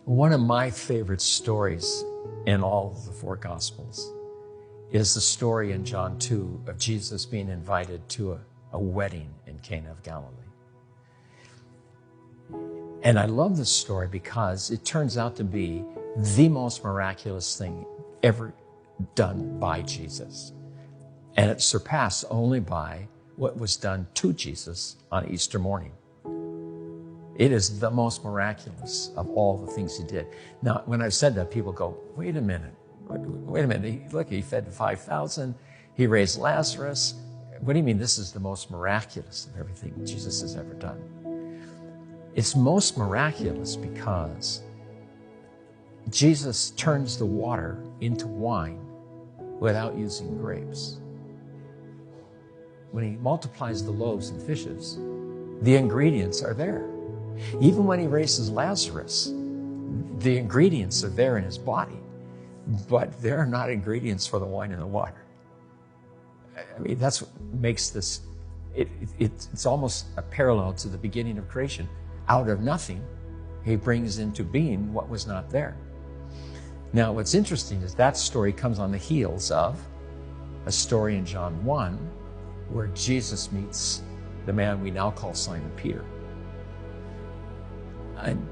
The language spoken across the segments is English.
One of my favorite stories in all of the four Gospels is the story in John 2 of Jesus being invited to a wedding in Cana of Galilee. And I love this story because it turns out to be the most miraculous thing ever done by Jesus. And it's surpassed only by what was done to Jesus on Easter morning. It is the most miraculous of all the things he did. Now, when I've said that, people go, wait a minute. Look, he fed 5,000. He raised Lazarus. What do you mean this is the most miraculous of everything Jesus has ever done? It's most miraculous because Jesus turns the water into wine without using grapes. When he multiplies the loaves and fishes, the ingredients are there. Even when he raises Lazarus, the ingredients are there in his body, but they're not ingredients for the wine and the water. I mean, that's what makes this, it's almost a parallel to the beginning of creation. Out of nothing, he brings into being what was not there. Now, what's interesting is that story comes on the heels of a story in John 1 where Jesus meets the man we now call Simon Peter. And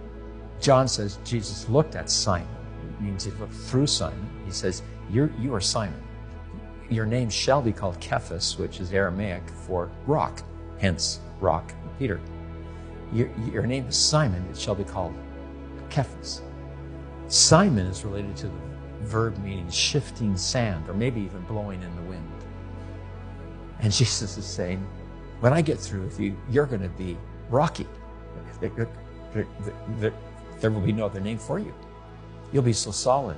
John says Jesus looked at Simon. It means he looked through Simon. He says, you are Simon. Your name shall be called Cephas, which is Aramaic for rock, hence rock Peter. Your name is Simon. It shall be called Cephas. Simon is related to the verb meaning shifting sand, or maybe even blowing in the wind. And Jesus is saying, when I get through with you, you're going to be rocky. There will be no other name for you. You'll be so solid.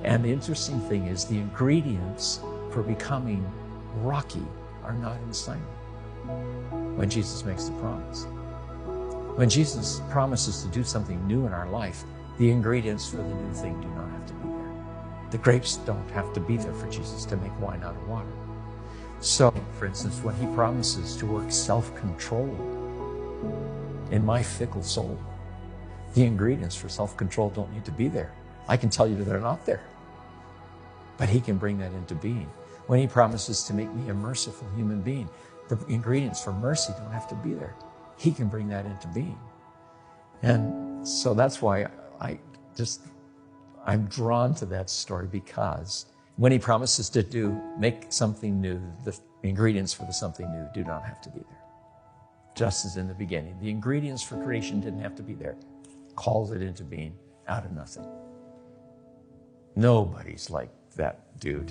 And the interesting thing is the ingredients for becoming rocky are not in Simon when Jesus makes the promise. When Jesus promises to do something new in our life, the ingredients for the new thing do not have to be there. The grapes don't have to be there for Jesus to make wine out of water. So, for instance, when he promises to work self-control in my fickle soul, the ingredients for self-control don't need to be there. I can tell you that they're not there. But he can bring that into being. When he promises to make me a merciful human being, the ingredients for mercy don't have to be there. He can bring that into being. And so that's why I'm drawn to that story, because when he promises to make something new, the ingredients for the something new do not have to be there. Just as in the beginning, the ingredients for creation didn't have to be there. Calls it into being out of nothing. Nobody's like that dude.